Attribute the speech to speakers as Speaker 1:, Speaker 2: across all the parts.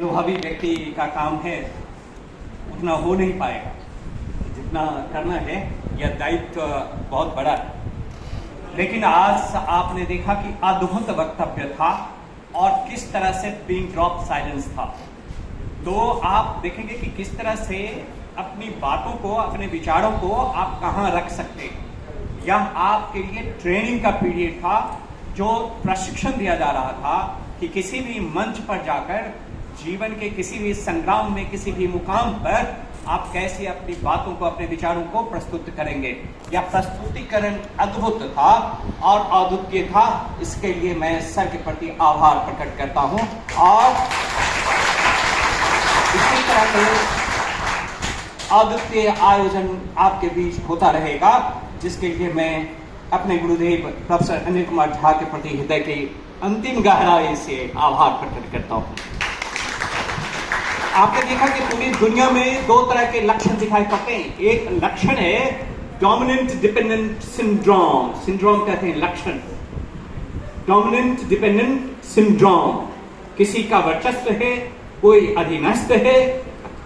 Speaker 1: अनुभवी व्यक्ति का काम है उतना हो नहीं पाएगा जितना करना है। यह दायित्व बहुत बड़ा है। लेकिन आज आपने देखा कि अद्भुत वक्तव्य था और किस तरह से पिन ड्रॉप साइलेंस था। तो आप देखेंगे कि किस तरह से अपनी बातों को, अपने विचारों को आप कहाँ रख सकते हैं। यह आपके लिए ट्रेनिंग का पीरियड था, जो प्रशिक्षण दिया जा रहा था कि किसी भी मंच पर जाकर जीवन के किसी भी संग्राम में, किसी भी मुकाम पर आप कैसे अपनी बातों को, अपने विचारों को प्रस्तुत करेंगे। यह प्रस्तुतिकरण अद्भुत था और अद्वितीय था। इसके लिए मैं सर के प्रति आभार प्रकट करता हूं और इसी तरह के अद्वितीय आयोजन आपके बीच होता रहेगा, जिसके लिए मैं अपने गुरुदेव प्रोफेसर अनिल कुमार झा के प्रति हृदय की अंतिम गहराई से आभार प्रकट करता हूं। आपने देखा कि पूरी दुनिया में दो तरह के लक्षण दिखाई पड़ते हैं। एक लक्षण है डोमिनेंट डिपेंडेंट सिंड्रोम। सिंड्रोम कहते हैं लक्षण। डोमिनेंट डिपेंडेंट सिंड्रोम, किसी का वर्चस्व है, कोई अधीनस्थ है,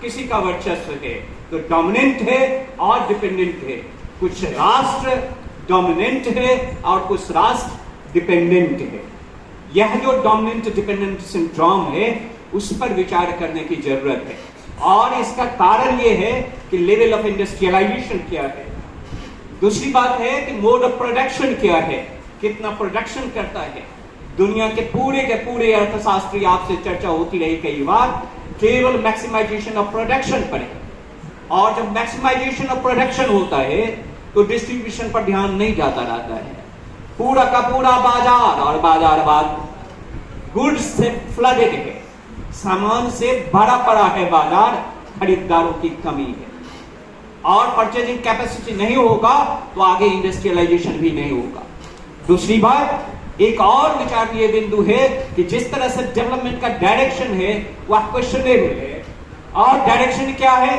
Speaker 1: किसी का वर्चस्व है, तो डोमिनेंट है और डिपेंडेंट है। कुछ राष्ट्र डोमिनेंट है और कुछ राष्ट्र डिपेंडेंट है। यह जो डोमिनेंट डिपेंडेंट सिंड्रोम है, उस पर विचार करने की जरूरत है। और इसका कारण यह है कि लेवल ऑफ इंडस्ट्रियलाइजेशन क्या है। दूसरी बात है कि मोड ऑफ प्रोडक्शन क्या है, कितना प्रोडक्शन करता है। दुनिया के पूरे अर्थशास्त्री आपसे चर्चा होती रही कई बार, केवल मैक्सिमाइजेशन ऑफ प्रोडक्शन पर है। और जब मैक्सिमाइजेशन ऑफ प्रोडक्शन होता है तो डिस्ट्रीब्यूशन पर ध्यान नहीं जाता रहता है। पूरा का पूरा बाजार और बाजारवाद गुड्स से फ्लडेड है, सामान से भरा पड़ा है बाजार, खरीदारों की कमी है। और परचेजिंग कैपेसिटी नहीं होगा तो आगे इंडस्ट्रियलाइजेशन भी नहीं होगा। दूसरी बात, एक और विचारणीय बिंदु है कि जिस तरह से डेवलपमेंट का डायरेक्शन है वह क्वेश्चनेबल है। और डायरेक्शन क्या है?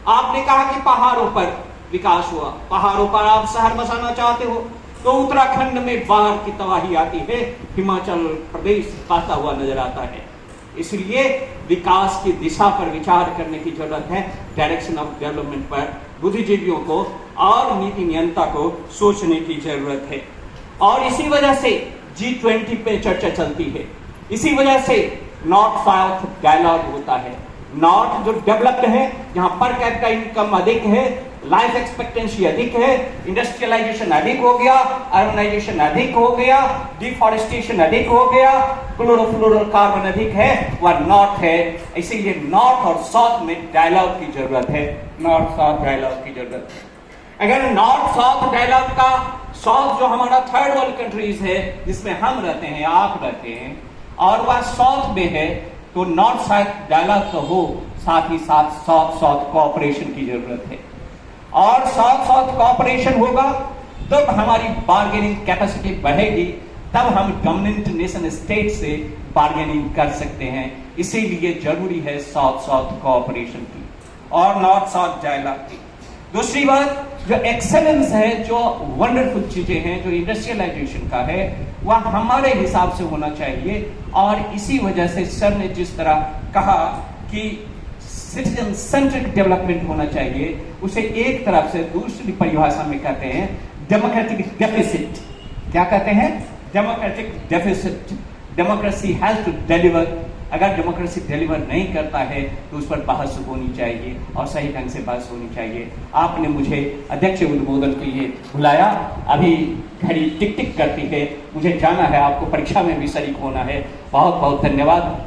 Speaker 1: आपने कहा कि पहाड़ों पर विकास हुआ, पहाड़ों पर आप शहर बसाना चाहते हो तो उत्तराखंड में बाढ़ की तबाही आती है, हिमाचल प्रदेश बहता हुआ नजर आता है। इसलिए विकास की दिशा पर विचार करने की जरूरत है। डायरेक्शन ऑफ डेवलपमेंट पर बुद्धिजीवियों को और नीति नियंता को सोचने की जरूरत है। और इसी वजह से G20 पे चर्चा चलती है। इसी वजह से नॉर्थ साउथ डायलॉग होता है। नॉर्थ जो डेवलप्ड है, जहां पर कैपिटा इनकम अधिक है, लाइफ एक्सपेक्टेंसी अधिक है, इंडस्ट्रियलाइजेशन अधिक हो गया, अर्बनाइजेशन अधिक हो गया, डिफॉरेस्टेशन अधिक हो गया, क्लोरोफ्लोरोकार्बन अधिक है, वह नॉर्थ है। इसीलिए नॉर्थ और साउथ में डायलॉग की जरूरत है। नॉर्थ साउथ डायलॉग की जरूरत है। अगर नॉर्थ साउथ डायलॉग का, साउथ जो हमारा थर्ड वर्ल्ड कंट्रीज है जिसमें हम रहते हैं, आप रहते हैं, और वह साउथ में है, तो नॉर्थ साउथ डायलॉग तो हो, साथ ही साथ साउथ साउथ कोऑपरेशन की जरूरत है। और साउथ साउथ कोऑपरेशन होगा तब हमारी बार्गेनिंग कैपेसिटी बढ़ेगी, तब हम डोमिनेंट नेशन स्टेट से बार्गेनिंग कर सकते हैं। इसीलिए जरूरी है साउथ साउथ कोऑपरेशन की और नॉर्थ साउथ डायलॉग की। दूसरी बात, जो एक्सेलेंस है, जो वंडरफुल चीजें हैं, जो इंडस्ट्रियलाइजेशन का है, वह हमारे हिसाब से होना चाहिए। और इसी वजह से सर ने जिस तरह कहा कि सिटीजन सेंट्रिक डेवलपमेंट होना चाहिए, उसे एक तरफ से दूसरी परिभाषा में कहते हैं डेमोक्रेटिक डेफिसिट। क्या कहते हैं? Democratic deficit. Democracy has to deliver. अगर डेमोक्रेसी डिलीवर नहीं करता है तो उस पर बहस होनी चाहिए और सही ढंग से बहस होनी चाहिए। आपने मुझे अध्यक्ष उद्बोधन के लिए बुलाया, अभी घड़ी टिक टिक करती है, मुझे जाना है, आपको परीक्षा में भी शरीक होना है। बहुत बहुत धन्यवाद।